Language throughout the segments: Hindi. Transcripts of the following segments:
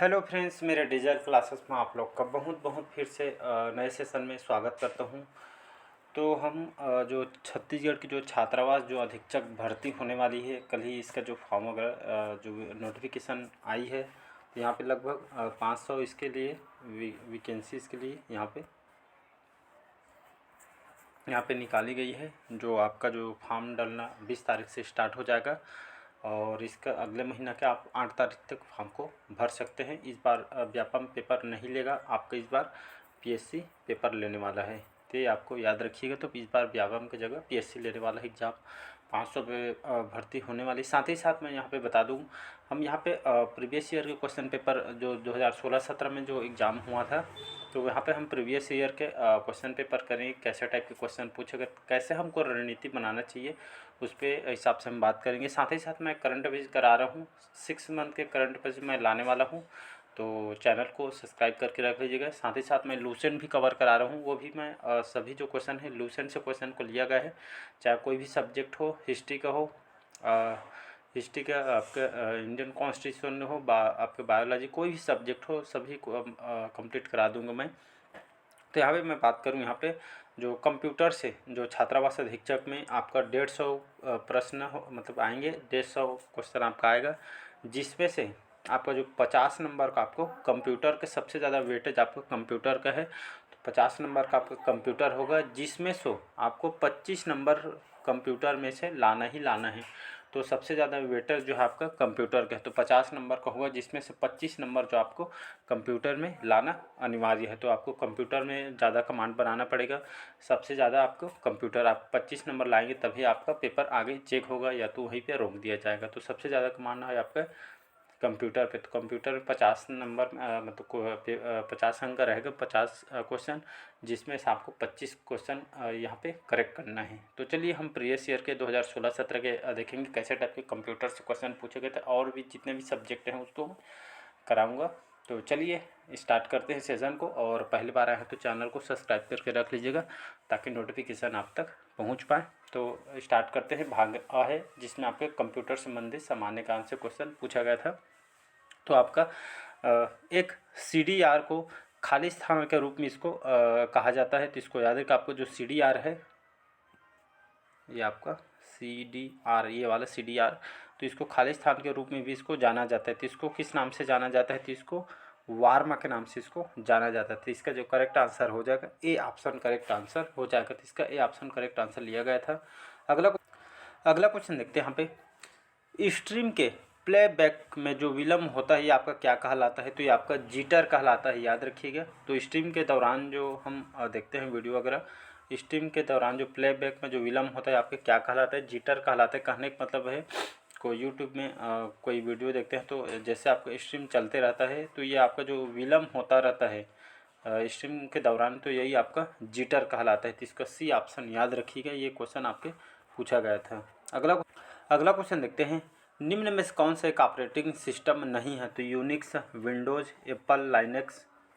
हेलो फ्रेंड्स, मेरे डिजिटल क्लासेस में आप लोग का बहुत बहुत फिर से नए सेशन में स्वागत करता हूं। तो हम जो छत्तीसगढ़ की जो छात्रावास जो अधीक्षक भर्ती होने वाली है, कल ही इसका जो फॉर्म वगैरह जो नोटिफिकेशन आई है, तो यहाँ पे लगभग 500 इसके लिए वैकेंसीज़ के लिए यहाँ पे निकाली गई है। जो आपका जो फॉर्म डालना 20 तारीख से स्टार्ट हो जाएगा और इसका अगले महीना के आप 8 तारीख तक फॉर्म को भर सकते हैं। इस बार व्यापम पेपर नहीं लेगा आपका, इस बार पीएससी पेपर लेने वाला है, तो ये आपको याद रखिएगा। तो इस बार व्यापम की जगह पीएससी लेने वाला है एग्ज़ाम। 500 पे भर्ती होने वाली। साथ ही साथ मैं यहाँ पे बता दूँ, हम यहाँ पे प्रीवियस ईयर के क्वेश्चन पेपर जो 2016-17 में जो एग्ज़ाम हुआ था, तो यहाँ पे हम प्रीवियस ईयर के क्वेश्चन पेपर करेंगे, कैसे टाइप के क्वेश्चन पूछेगा, कैसे हमको रणनीति बनाना चाहिए, उस पर हिसाब से हम बात करेंगे। साथ ही साथ मैं करंट अफेयर्स करा रहा हूँ, 6 मंथ के करंट अफेयर्स मैं लाने वाला हूँ, तो चैनल को सब्सक्राइब करके रख लीजिएगा। साथ ही साथ मैं लूसेंट भी कवर करा रहा हूँ, वो भी मैं सभी जो क्वेश्चन है लूसेंट से क्वेश्चन को लिया गया है, चाहे कोई भी सब्जेक्ट हो, हिस्ट्री का हो, हिस्ट्री का आपका इंडियन कॉन्स्टिट्यूशन हो, आपके बायोलॉजी, कोई भी सब्जेक्ट हो, सभी को कंप्लीट करा दूंगा मैं। तो यहाँ पे मैं बात करूँ, यहाँ पे जो कंप्यूटर से जो छात्रावास अधीक्षक में आपका 150 प्रश्न मतलब आएंगे, 150 क्वेश्चन आपका आएगा, जिसमें से आपका जो 50 नंबर का आपको कंप्यूटर के सबसे ज़्यादा वेटेज आपको कंप्यूटर का है, तो 50 नंबर का आपका कंप्यूटर होगा, जिसमें से आपको 25 नंबर कंप्यूटर में से लाना ही लाना है। तो सबसे ज़्यादा वेटेज जो है आपका कंप्यूटर का है, तो 50 नंबर का होगा, जिसमें से 25 नंबर जो आपको कंप्यूटर में लाना अनिवार्य है। तो आपको कंप्यूटर में ज़्यादा कमांड बनाना पड़ेगा, सबसे ज़्यादा आपको कंप्यूटर, आप 25 नंबर लाएंगे तभी आपका पेपर आगे चेक होगा, या तो वहीं पे रोक दिया जाएगा। तो सबसे ज़्यादा कमांड है आपका कंप्यूटर पे। तो कंप्यूटर में 50 नंबर मतलब 50 अंक का रहेगा, 50 क्वेश्चन, जिसमें से आपको 25 क्वेश्चन यहाँ पे करेक्ट करना है। तो चलिए हम प्रीवियस ईयर के 2016-17 के देखेंगे कैसे टाइप के कंप्यूटर से क्वेश्चन पूछे गए थे, और भी जितने भी सब्जेक्ट हैं उसको कराऊंगा। तो चलिए स्टार्ट करते हैं सेशन को, और पहली बार आए हैं तो चैनल को सब्सक्राइब करके रख लीजिएगा ताकि नोटिफिकेशन आप तक पहुंच पाए। तो स्टार्ट करते हैं। भाग आ है, जिसमें आपके कंप्यूटर संबंधित सामान्य ज्ञान से क्वेश्चन पूछा गया था। तो आपका एक CDR को खाली स्थान के रूप में इसको कहा जाता है। तो इसको याद है कि आपको जो CDR है, ये आपका CDR, ये वाला CDR, तो इसको खाली स्थान के रूप में भी इसको जाना जाता है। तो इसको किस नाम से जाना जाता है, तो इसको वार्मा के नाम से इसको जाना जाता है। तो इसका जो करेक्ट आंसर हो जाएगा ए ऑप्शन करेक्ट आंसर हो जाएगा। तो इसका ए ऑप्शन करेक्ट आंसर लिया गया था। अगला क्वेश्चन देखते हैं। यहाँ पे स्ट्रीम के प्लेबैक में जो विलम्ब होता है, ये आपका क्या कहलाता है, तो ये आपका जीटर कहलाता है, याद रखिएगा। तो स्ट्रीम के दौरान जो हम देखते हैं वीडियो वगैरह, स्ट्रीम के दौरान जो प्लेबैक में जो विलम्ब होता है आपके क्या कहलाता है, जीटर कहलाता है। कहने का मतलब है, कोई यूट्यूब में कोई वीडियो देखते हैं, तो जैसे आपका स्ट्रीम चलते रहता है, तो ये आपका जो विलम्ब होता रहता है स्ट्रीम के दौरान, तो यही आपका जीटर कहलाता है। तो इसका सी ऑप्शन याद रखिएगा, ये क्वेश्चन आपके पूछा गया था। अगला क्वेश्चन देखते हैं। निम्न में से कौन सा एक ऑपरेटिंग सिस्टम नहीं है, तो यूनिक्स, विंडोज, एप्पल,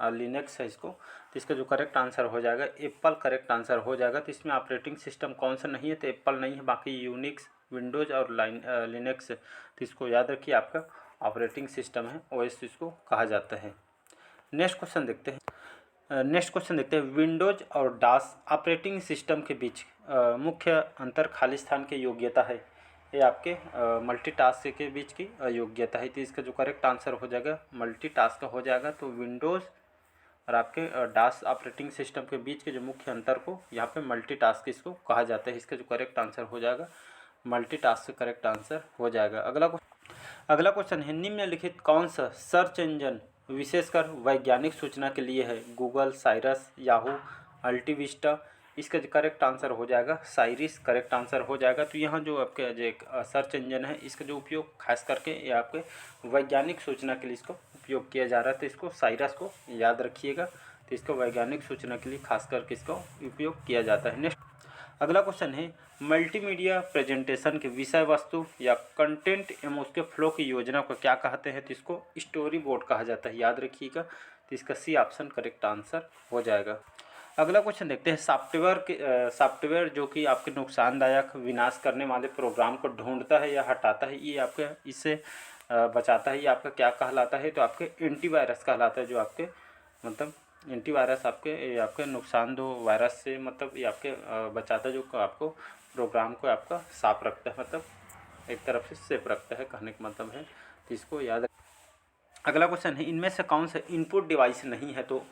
लिनक्स है इसको। तो इसका जो करेक्ट आंसर हो जाएगा एप्पल करेक्ट आंसर हो जाएगा। तो इसमें ऑपरेटिंग सिस्टम कौन सा नहीं है, तो एप्पल नहीं है, बाकी यूनिक्स, विंडोज और लिनक्स। तो इसको याद रखिए, आपका ऑपरेटिंग सिस्टम है, OS इसको कहा जाता है। नेक्स्ट क्वेश्चन देखते हैं। विंडोज और डास ऑपरेटिंग सिस्टम के बीच मुख्य अंतर खाली स्थान की योग्यता है। ये आपके मल्टीटास्क के बीच की योग्यता है। तो इसका जो करेक्ट आंसर हो जाएगा मल्टीटास्क का हो जाएगा। तो विंडोज़ और आपके डास ऑपरेटिंग सिस्टम के बीच के जो मुख्य अंतर को यहाँ पे मल्टीटास्क इसको कहा जाता है। इसका जो करेक्ट आंसर हो जाएगा मल्टीटास्क करेक्ट आंसर हो जाएगा। अगला क्वेश्चन है, निम्नलिखित कौन सा सर्च इंजन विशेषकर वैज्ञानिक सूचना के लिए है, गूगल, साइरस, याहू, अल्टीविस्टा। इसका जो करेक्ट आंसर हो जाएगा साइरिस करेक्ट आंसर हो जाएगा। तो यहाँ जो आपके जो एक सर्च इंजन है, इसका जो उपयोग खास करके ये आपके वैज्ञानिक सूचना के लिए इसको उपयोग किया जा रहा है। तो इसको साइरस को याद रखिएगा। तो इसको वैज्ञानिक सूचना के लिए खास करके इसका उपयोग किया जाता है। नेक्स्ट अगला क्वेश्चन है, मल्टीमीडिया प्रेजेंटेशन के विषय वस्तु या कंटेंट एवं उसके फ्लो की योजना को क्या कहते हैं, तो इसको स्टोरी बोर्ड कहा जाता है, याद रखिएगा। तो इसका सी ऑप्शन करेक्ट आंसर हो जाएगा। अगला क्वेश्चन देखते हैं, सॉफ्टवेयर जो कि आपके नुकसानदायक विनाश करने वाले प्रोग्राम को ढूंढता है या हटाता है, ये आपके इससे बचाता है, ये आपका क्या कहलाता है, तो आपके एंटीवायरस कहलाता है, जो आपके मतलब एंटीवायरस आपके नुकसान दो वायरस से मतलब ये आपके बचाता है, जो आपको प्रोग्राम को आपका साफ रखता है, मतलब एक तरफ से सेफ रखता है, कहने का मतलब है, तो इसको याद। अगला क्वेश्चन है, इनमें से कौन सा इनपुट डिवाइस नहीं है, तो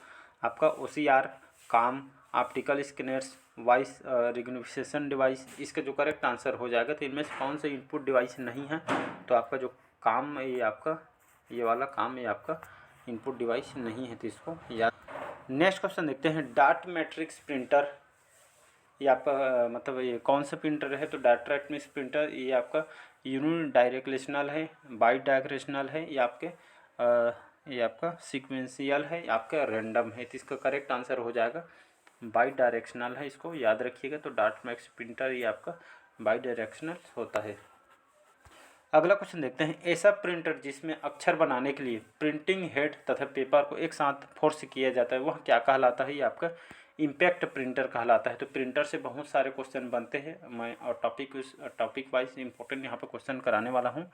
आपका OCR, काम, optical scanners, voice recognition device, इसका जो करेक्ट आंसर हो जाएगा, तो इनमें से कौन सा इनपुट डिवाइस नहीं है, तो आपका जो काम ये आपका ये वाला काम ये आपका इनपुट डिवाइस नहीं है, तो इसको याद। नेक्स्ट क्वेश्चन देखते हैं, डार्ट मैट्रिक्स प्रिंटर ये आपका मतलब ये कौन सा प्रिंटर है, तो डायरेक्ट प्रिंटर ये आपका यूनि डायरेक्शनल है, बाई डायरेक्शनल है, ये आपका सीक्वेंशियल है, आपका रैंडम है, तो इसका करेक्ट आंसर हो जाएगा बाई डायरेक्शनल है, इसको याद रखिएगा। तो डार्ट मैट्रिक्स प्रिंटर ये आपका बाई डायरेक्शनल होता है। अगला क्वेश्चन देखते हैं, ऐसा प्रिंटर जिसमें अक्षर बनाने के लिए प्रिंटिंग हेड तथा पेपर को एक साथ फोर्स किया जाता है, वह क्या कहलाता है, ये आपका इम्पैक्ट प्रिंटर कहलाता है। तो प्रिंटर से बहुत सारे क्वेश्चन बनते हैं, मैं और टॉपिक वाइज इंपॉर्टेंट यहाँ पे क्वेश्चन कराने वाला हूँ,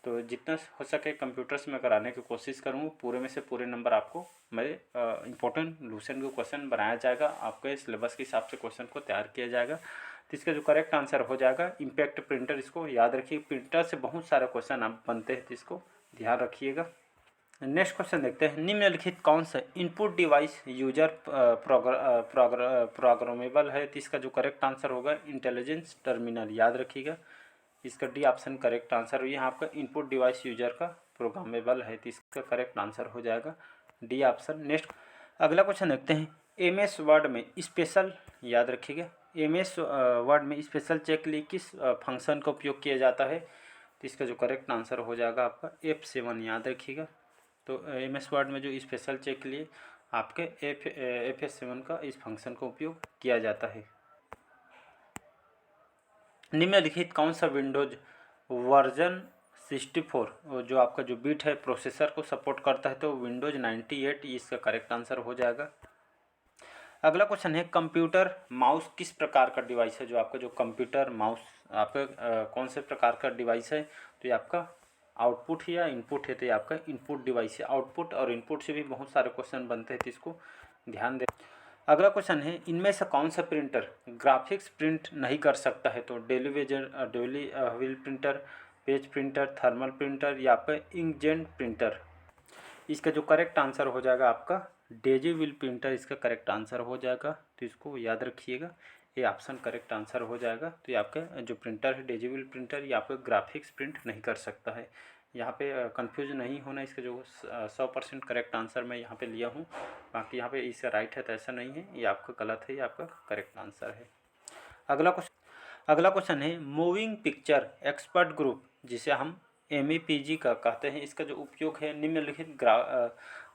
तो जितना हो सके कंप्यूटर से मैं कराने की कोशिश करूँगा। पूरे में से पूरे नंबर आपको मेरे इंपॉर्टेंट लूसेंट का क्वेश्चन बनाया जाएगा, आपके सिलेबस के हिसाब से क्वेश्चन को तैयार किया जाएगा। तो इसका जो करेक्ट आंसर हो जाएगा इम्पैक्ट प्रिंटर, इसको याद रखिए। प्रिंटर से बहुत सारे क्वेश्चन आप बनते हैं, तो इसको ध्यान रखिएगा। नेक्स्ट क्वेश्चन देखते हैं, निम्नलिखित कौन सा इनपुट डिवाइस यूजर प्रोग्रामेबल है, तो इसका जो करेक्ट आंसर होगा इंटेलिजेंस टर्मिनल, याद रखिएगा। इसका डी ऑप्शन करेक्ट आंसर है, यहाँ आपका इनपुट डिवाइस यूजर का प्रोग्रामेबल है, तो इसका करेक्ट आंसर हो जाएगा डी ऑप्शन। नेक्स्ट अगला क्वेश्चन देखते हैं, MS वर्ड में स्पेशल, याद रखिएगा, MS वर्ड में स्पेशल चेक के लिए किस फंक्शन का उपयोग किया जाता है, तो इसका जो करेक्ट आंसर हो जाएगा आपका F7, याद रखिएगा। तो MS वर्ड में जो स्पेशल चेक के लिए आपके F7 का इस फंक्शन का उपयोग किया जाता है। निम्नलिखित कौन सा विंडोज वर्जन 64 जो आपका जो बीट है प्रोसेसर को सपोर्ट करता है, तो विंडोज 98 इसका करेक्ट आंसर हो जाएगा। अगला क्वेश्चन है, कंप्यूटर माउस किस प्रकार का डिवाइस है, जो आपका जो कंप्यूटर माउस आपका कौन से प्रकार का डिवाइस है, तो ये आपका आउटपुट है या इनपुट है, तो ये आपका इनपुट डिवाइस है। आउटपुट और इनपुट से भी बहुत सारे क्वेश्चन बनते हैं, तो इसको ध्यान दें। अगला क्वेश्चन है, इनमें से कौन सा प्रिंटर ग्राफिक्स प्रिंट नहीं कर सकता है, तो daily wheel printer, page printer, thermal printer या आपका इंकजेट प्रिंटर। इसका जो करेक्ट आंसर हो जाएगा आपका डेजी व्हील प्रिंटर, इसका करेक्ट आंसर हो जाएगा, तो इसको याद रखिएगा, ये ऑप्शन करेक्ट आंसर हो जाएगा। तो ये आपका जो प्रिंटर है डेजी व्हील प्रिंटर, ये आपका ग्राफिक्स प्रिंट नहीं कर सकता है। यहाँ पे कंफ्यूज नहीं होना, इसका जो 100% करेक्ट आंसर मैं यहाँ पे लिया हूँ, बाकी यहाँ पे इसका राइट है तो ऐसा नहीं है, ये आपका गलत है, ये आपका करेक्ट आंसर है। अगला क्वेश्चन है, मूविंग पिक्चर एक्सपर्ट ग्रुप जिसे हम MEPG का कहते हैं, इसका जो उपयोग है निम्नलिखित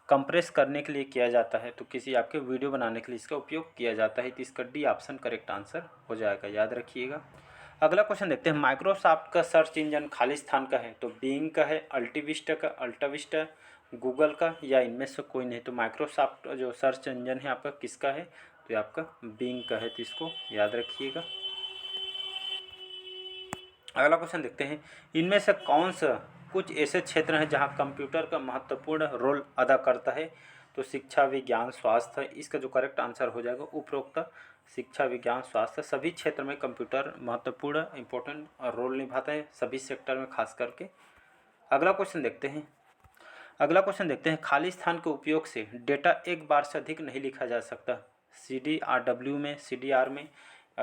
कंप्रेस करने के लिए किया जाता है, तो किसी आपके वीडियो बनाने के लिए इसका उपयोग किया जाता है, तो इसका डी ऑप्शन करेक्ट आंसर हो जाएगा, याद रखिएगा। अगला क्वेश्चन देखते हैं, माइक्रोसॉफ्ट का सर्च इंजन खालिस्तान का है, तो बिंग का है, अल्टाविस्टा, गूगल का या इनमें से कोई नहीं, तो माइक्रोसॉफ्ट जो सर्च इंजन है आपका किसका है, तो ये आपका बिंग का है, तो इसको याद रखिएगा। अगला क्वेश्चन देखते हैं, इनमें से कौन सा कुछ ऐसे क्षेत्र हैं जहां कंप्यूटर का महत्वपूर्ण रोल अदा करता है, तो शिक्षा, विज्ञान, स्वास्थ्य, इसका जो करेक्ट आंसर हो जाएगा उपरोक्त शिक्षा, विज्ञान, स्वास्थ्य, सभी क्षेत्र में कंप्यूटर महत्वपूर्ण इंपॉर्टेंट रोल निभाता है, सभी सेक्टर में खास करके। अगला क्वेश्चन देखते हैं, खाली स्थान के उपयोग से डेटा एक बार से अधिक नहीं लिखा जा सकता, CD-RW में, CDR में,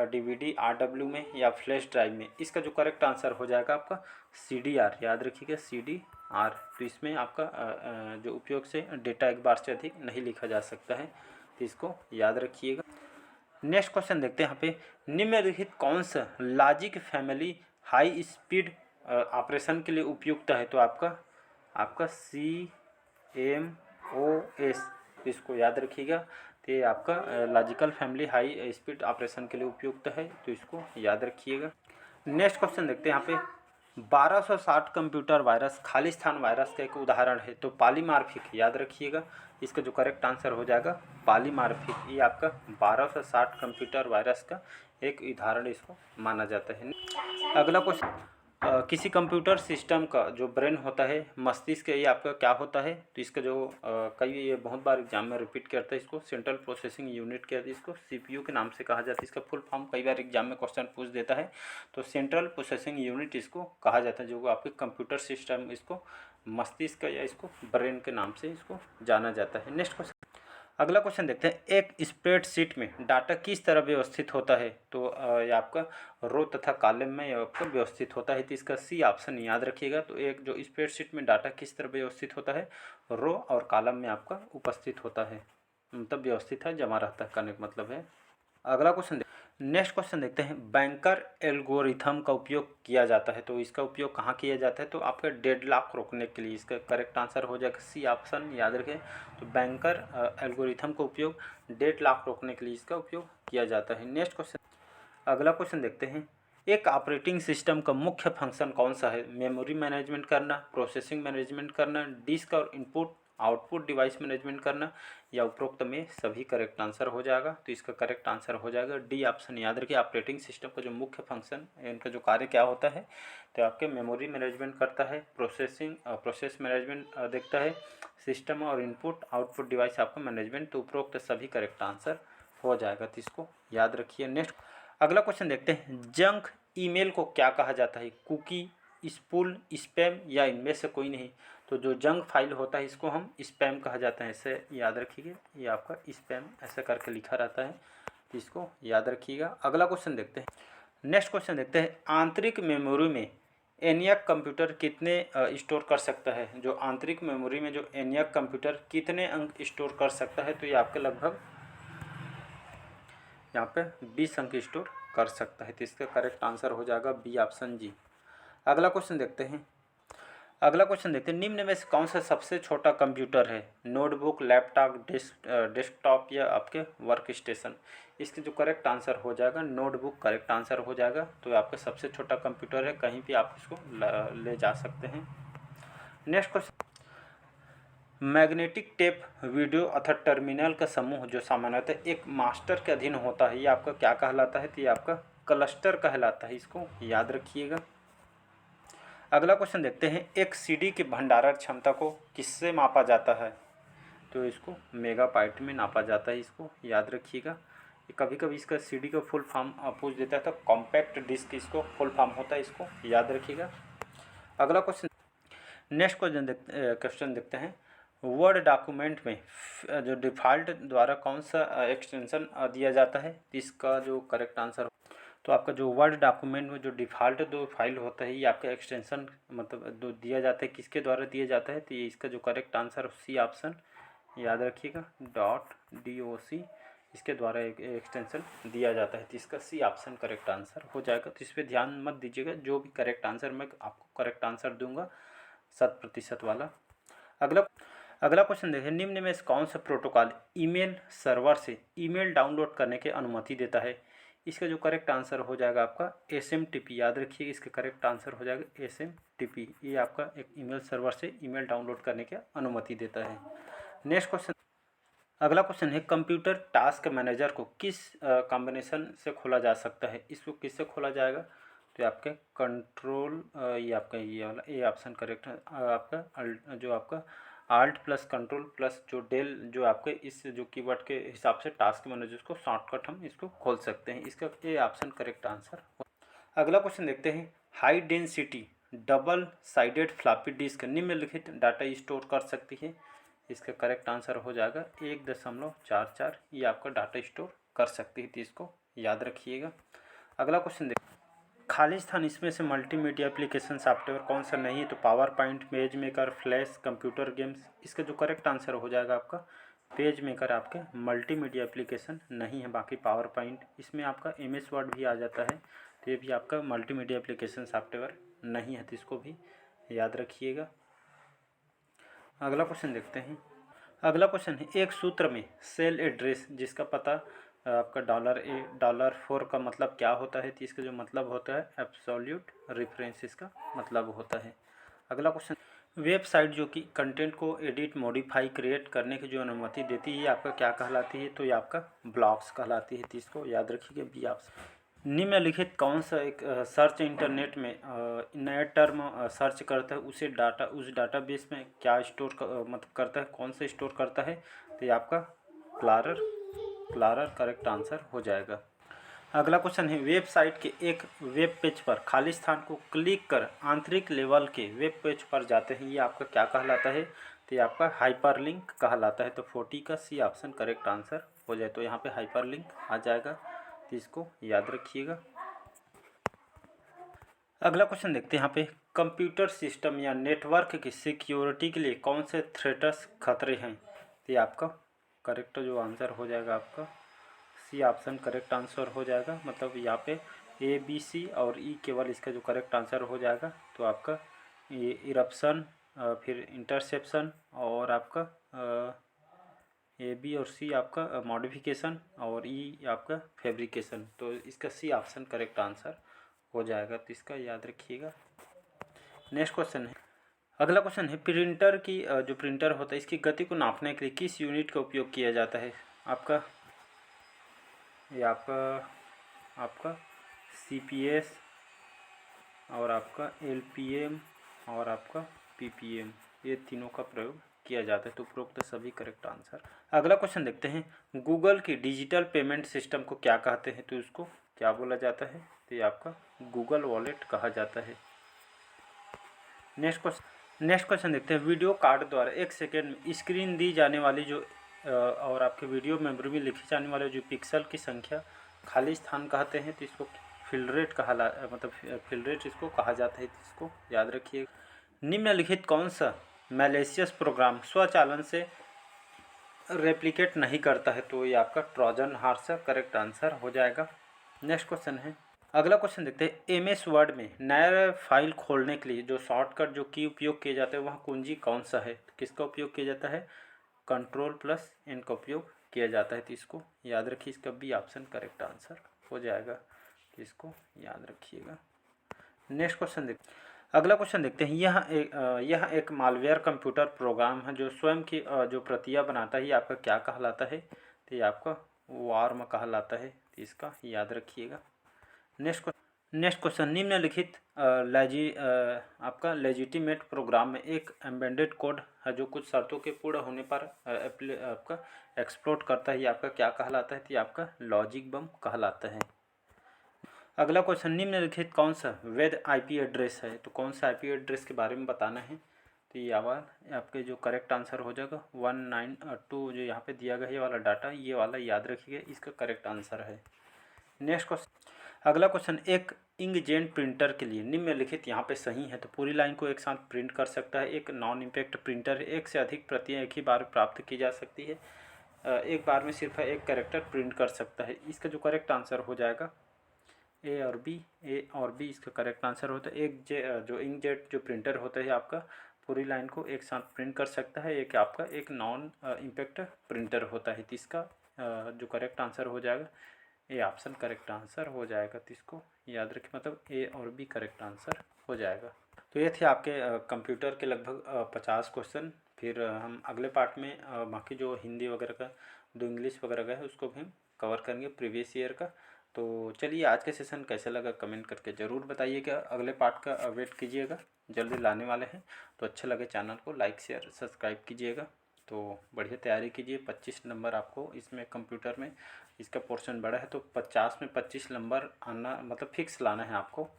DVD-RW में या फ्लैश ड्राइव में। इसका जो करेक्ट आंसर हो जाएगा आपका CDR, याद रखिएगा CDR। तो इसमें आपका जो उपयोग से डेटा एक बार से अधिक नहीं लिखा जा सकता है, तो इसको याद रखिएगा। नेक्स्ट क्वेश्चन देखते हैं, यहाँ पे निम्नलिखित कौन सा logic family high speed operation के लिए उपयुक्त है, तो आपका CMOS, इसको याद रखिएगा, तो ये आपका logical family high speed operation के लिए उपयुक्त है, तो इसको याद रखिएगा। नेक्स्ट क्वेश्चन देखते हैं, यहाँ पे 1260 कंप्यूटर वायरस खालिस्तान वायरस का एक उदाहरण है, तो पॉलीमार्फिक, याद रखिएगा, इसका जो करेक्ट आंसर हो जाएगा पॉलीमार्फिक, ये आपका 1260 कंप्यूटर वायरस का एक उदाहरण इसको माना जाता है। किसी कंप्यूटर सिस्टम का जो ब्रेन होता है, मस्तिष्क, ये आपका क्या होता है? तो इसका जो कई ये बहुत बार एग्जाम में रिपीट करता है, इसको सेंट्रल प्रोसेसिंग यूनिट कहते हैं, इसको सीपीयू के नाम से कहा जाता है। इसका फुल फॉर्म कई बार एग्जाम में क्वेश्चन पूछ देता है, तो सेंट्रल प्रोसेसिंग यूनिट इसको कहा जाता है, जो आपके कंप्यूटर सिस्टम, इसको मस्तिष्क या इसको ब्रेन के नाम से इसको जाना जाता है। नेक्स्ट क्वेश्चन, अगला क्वेश्चन देखते हैं। एक स्प्रेडशीट में डाटा किस तरह व्यवस्थित होता है? तो ये आपका रो तथा कॉलम में आपका व्यवस्थित होता है, तो इसका सी ऑप्शन याद रखिएगा। तो एक जो स्प्रेडशीट में डाटा किस तरह व्यवस्थित होता है, रो और कॉलम में आपका उपस्थित होता है, मतलब व्यवस्थित है, जमा रहता है, कहने का मतलब है। अगला क्वेश्चन, नेक्स्ट क्वेश्चन देखते हैं। बैंकर एल्गोरिथम का उपयोग किया जाता है, तो इसका उपयोग कहाँ किया जाता है? तो आपका डेडलॉक रोकने के लिए। इसका करेक्ट आंसर हो जाएगा सी ऑप्शन, याद रखें। तो बैंकर एल्गोरिथम का उपयोग डेडलॉक रोकने के लिए इसका उपयोग किया जाता है। नेक्स्ट क्वेश्चन, अगला क्वेश्चन देखते हैं। एक ऑपरेटिंग सिस्टम का मुख्य फंक्शन कौन सा है? मेमोरी मैनेजमेंट करना, प्रोसेसिंग मैनेजमेंट करना, डिस्क और इनपुट आउटपुट डिवाइस मैनेजमेंट करना, या उपरोक्त में सभी करेक्ट आंसर हो जाएगा। तो इसका करेक्ट आंसर हो जाएगा डी ऑप्शन, याद रखिए। ऑपरेटिंग सिस्टम का जो मुख्य फंक्शन, इनका जो कार्य क्या होता है, तो आपके मेमोरी मैनेजमेंट करता है, प्रोसेस मैनेजमेंट देखता है, सिस्टम और इनपुट आउटपुट डिवाइस आपका मैनेजमेंट। तो उपरोक्त सभी करेक्ट आंसर हो जाएगा, तो इसको याद रखिए। नेक्स्ट अगला क्वेश्चन देखते हैं। जंक ईमेल को क्या कहा जाता है? कुकी, स्पूल, स्पैम, या इनमें से कोई नहीं? तो जो जंक फाइल होता है इसको हम स्पैम कहा जाता है, इसे याद रखिए। ये आपका स्पैम ऐसा करके लिखा रहता है, तो इसको याद रखिएगा। अगला क्वेश्चन देखते हैं। नेक्स्ट क्वेश्चन देखते हैं। आंतरिक मेमोरी में एनियाक कंप्यूटर कितने स्टोर कर सकता है? जो आंतरिक मेमोरी में जो एनियाक कंप्यूटर कितने अंक स्टोर कर सकता है? तो ये आपके लगभग यहाँ पे 20 अंक स्टोर कर सकता है, तो इसका करेक्ट आंसर हो जाएगा बी ऑप्शन जी। अगला क्वेश्चन देखते हैं। निम्न में से कौन सा सबसे छोटा कंप्यूटर है? नोटबुक, लैपटॉप, डेस्कटॉप, या आपके वर्क स्टेशन? इसके जो करेक्ट आंसर हो जाएगा नोटबुक करेक्ट आंसर हो जाएगा। तो आपका सबसे छोटा कंप्यूटर है, कहीं भी आप इसको ले जा सकते हैं। Next question, magnetic tape video अथवा टर्मिनल का समूह जो सामान्यतः एक मास्टर के अधीन होता है, ये आपका क्या कहलाता है? तो ये आपका क्लस्टर कहलाता है, इसको याद रखिएगा। अगला क्वेश्चन देखते हैं। एक सीडी की भंडारण क्षमता को किससे मापा जाता है? तो इसको मेगाबाइट में नापा जाता है, इसको याद रखिएगा। कभी कभी इसका सीडी का फुल फॉर्म पूछ देता है, तो कॉम्पैक्ट डिस्क इसको फुल फॉर्म होता है, इसको याद रखिएगा। अगला क्वेश्चन, नेक्स्ट क्वेश्चन देखते हैं। वर्ड डॉक्यूमेंट में जो डिफ़ॉल्ट द्वारा कौन सा एक्सटेंशन दिया जाता है? इसका जो करेक्ट आंसर, तो आपका जो वर्ड डॉक्यूमेंट में जो डिफ़ॉल्ट दो फाइल होता है, ये आपका एक्सटेंशन मतलब दो दिया जाता है, किसके द्वारा दिया जाता है? तो ये इसका जो करेक्ट आंसर सी ऑप्शन, याद रखिएगा। .doc इसके द्वारा एक एक्सटेंशन दिया जाता है, तो इसका सी ऑप्शन करेक्ट आंसर हो जाएगा। तो इस पर ध्यान मत दीजिएगा, जो भी करेक्ट आंसर मैं आपको करेक्ट आंसर दूंगा 100% वाला। अगला क्वेश्चन देखिए। निम्न में से कौन सा प्रोटोकॉल ईमेल सर्वर से ईमेल डाउनलोड करने की अनुमति देता है? इसका जो करेक्ट आंसर हो जाएगा आपका SMTP, याद रखिए। इसका करेक्ट आंसर हो जाएगा SMTP। ये आपका एक ईमेल सर्वर से ईमेल डाउनलोड करने की अनुमति देता है। नेक्स्ट क्वेश्चन, अगला क्वेश्चन है। कंप्यूटर टास्क मैनेजर को किस कॉम्बिनेशन से खोला जा सकता है? इसको किससे खोला जाएगा? तो आपके कंट्रोल, ये आपका ये वाला ए ऑप्शन करेक्ट है। आपका जो आपका आल्ट प्लस कंट्रोल प्लस जो डेल, जो आपके इस जो कीवर्ड के हिसाब से टास्क मैनेजर को शॉर्टकट हम इसको खोल सकते हैं, इसका ए ऑप्शन करेक्ट आंसर। अगला क्वेश्चन देखते हैं। High density double sided floppy disk निम्नलिखित डाटा स्टोर कर सकती है? इसका करेक्ट आंसर हो जाएगा 1.44। ये आपका डाटा स्टोर कर सकती है, तो इसको याद रखिएगा। अगला क्वेश्चन देखिए। खाली स्थान इसमें से मल्टीमीडिया एप्लीकेशन सॉफ्टवेयर कौन सा नहीं है? तो power point, page maker, flash, computer games. इसका जो करेक्ट आंसर हो जाएगा आपका पेज मेकर आपके मल्टीमीडिया एप्लीकेशन नहीं है। बाकी पावर पॉइंट, इसमें आपका MS वर्ड भी आ जाता है, तो ये भी आपका मल्टीमीडिया एप्लीकेशन सॉफ्टवेयर नहीं है, तो इसको भी याद रखिएगा। अगला क्वेश्चन देखते हैं। अगला क्वेश्चन है। एक सूत्र में सेल एड्रेस जिसका पता आपका $4 का मतलब क्या होता है? तो इसका जो मतलब होता है एब्सोल्यूट रेफरेंस, इसका मतलब होता है। अगला क्वेश्चन, वेबसाइट जो कि कंटेंट को एडिट, मॉडिफाई, क्रिएट करने की जो अनुमति देती है, ये आपका क्या कहलाती है? तो ये आपका ब्लॉग्स कहलाती है, तो इसको याद रखिएगा बी ऑप्शन। निम्नलिखित कौन सा एक सर्च इंटरनेट में नया टर्म सर्च करता है उसे डाटा उस डाटाबेस में क्या स्टोर मतलब करता है, कौन सा स्टोर करता है? तो ये आपका क्लारर करेक्ट आंसर हो जाएगा। अगला क्वेश्चन है, वेबसाइट के एक वेब पेज पर खाली स्थान को क्लिक कर आंतरिक लेवल के वेब पेज पर जाते हैं, ये आपका क्या कहलाता है? तो ये आपका हाइपरलिंक कहलाता है। तो 40 का सी ऑप्शन करेक्ट आंसर हो जाए। तो यहाँ पे हाइपरलिंक आ जाएगा, तो इसको याद रखिएगा। अगला क्वेश्चन देखते हैं यहाँ पे, कंप्यूटर सिस्टम या नेटवर्क की सिक्योरिटी के लिए कौन से थ्रेट्स खतरे हैं? तो ये आपका करेक्ट जो आंसर हो जाएगा आपका सी ऑप्शन करेक्ट आंसर हो जाएगा। मतलब यहाँ पे ए बी सी और ई केवल इसका जो करेक्ट आंसर हो जाएगा। तो आपका ये इरप्शन, फिर इंटरसेप्शन और आपका ए बी और सी आपका मॉडिफिकेशन और ई आपका फैब्रिकेशन। तो इसका सी ऑप्शन करेक्ट आंसर हो जाएगा। तो इसका याद रखिएगा। नेक्स्ट क्वेश्चन है, अगला क्वेश्चन है, प्रिंटर की जो प्रिंटर होता है इसकी गति को नापने के लिए किस यूनिट का उपयोग किया जाता है? आपका ये आपका CPS और आपका LPM और आपका PPM, ये तीनों का प्रयोग किया जाता है। तो उपरोक्त सभी करेक्ट आंसर। अगला क्वेश्चन देखते हैं, गूगल की डिजिटल पेमेंट सिस्टम को क्या कहते हैं? तो इसको क्या बोला जाता है? तो ये आपका गूगल वॉलेट कहा जाता है। नेक्स्ट क्वेश्चन देखते हैं, वीडियो कार्ड द्वारा 1 सेकेंड में स्क्रीन दी जाने वाली जो और आपके वीडियो मेमोरी में लिखी जाने वाले जो पिक्सल की संख्या खाली स्थान कहते हैं। तो इसको फिल रेट मतलब फिल रेट इसको कहा जाता है। तो इसको याद रखिए। निम्नलिखित कौन सा मैलिशियस प्रोग्राम स्वचालन से रेप्लिकेट नहीं करता है? तो ये आपका ट्रोजन हॉर्स करेक्ट आंसर हो जाएगा। नेक्स्ट क्वेश्चन है, अगला क्वेश्चन देखते हैं, MS वर्ड में नया फाइल खोलने के लिए जो शॉर्टकट जो की उपयोग किया जाता है वह कुंजी कौन सा है? तो किसका उपयोग किया जाता है? Ctrl+N का उपयोग किया जाता है। तो इसको याद रखिए। इसका बी ऑप्शन करेक्ट आंसर हो जाएगा। तो इसको याद रखिएगा। नेक्स्ट क्वेश्चन देखते हैं, अगला क्वेश्चन देखते हैं, यह एक मालवेयर कंप्यूटर प्रोग्राम है जो स्वयं की जो प्रतियां बनाता है, ये आपका क्या कहलाता है? तो ये आपका वार्म कहलाता है। तो इसका याद रखिएगा। नेक्स्ट क्वेश्चन, निम्नलिखित आपका लेजिटिमेट प्रोग्राम में एक एम्बेडेड कोड है जो कुछ शर्तों के पूर्ण होने पर आपका एक्सप्लोड करता है, ये आपका क्या कहलाता है? तो ये आपका लॉजिक बम कहलाता है। अगला क्वेश्चन, निम्नलिखित कौन सा वैध IP एड्रेस है? तो कौन सा IP एड्रेस के बारे में बताना है? तो ये आपके जो करेक्ट आंसर हो जाएगा 192 जो यहाँ पे दिया गया ये वाला डाटा, ये वाला याद रखिएगा, इसका करेक्ट आंसर है। नेक्स्ट क्वेश्चन, अगला क्वेश्चन, एक इंकजेट प्रिंटर के लिए निम्नलिखित यहाँ पे सही है। तो पूरी लाइन को एक साथ प्रिंट कर सकता है। एक नॉन इम्पैक्ट प्रिंटर, एक से अधिक प्रतियाँ एक ही बार प्राप्त की जा सकती है। एक बार में सिर्फ एक कैरेक्टर प्रिंट कर सकता है। इसका जो करेक्ट आंसर हो जाएगा ए और बी इसका करेक्ट आंसर होता है। जो इंकजेट जो प्रिंटर होता है आपका पूरी लाइन को एक साथ प्रिंट कर सकता है। एक आपका एक नॉन इम्पैक्ट प्रिंटर होता है। तो इसका जो करेक्ट आंसर हो जाएगा ए ऑप्शन करेक्ट आंसर हो जाएगा। तो इसको याद रखें, मतलब ए और बी करेक्ट आंसर हो जाएगा। तो ये थे आपके कंप्यूटर के लगभग 50 क्वेश्चन। फिर हम अगले पार्ट में बाकी जो हिंदी वगैरह का, जो इंग्लिश वगैरह का है उसको भी हम कवर करेंगे प्रीवियस ईयर का। तो चलिए, आज के सेशन कैसा लगा कमेंट करके ज़रूर बताइएगा। अगले पार्ट का वेट कीजिएगा, जल्दी लाने वाले हैं। तो अच्छा लगे चैनल को लाइक शेयर सब्सक्राइब कीजिएगा। तो बढ़िया तैयारी कीजिए। 25 नंबर आपको इसमें कंप्यूटर में इसका पोर्शन बड़ा है, तो 50 में 25 नंबर आना मतलब फिक्स लाना है आपको।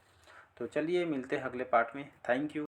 तो चलिए मिलते हैं अगले पार्ट में। Thank you.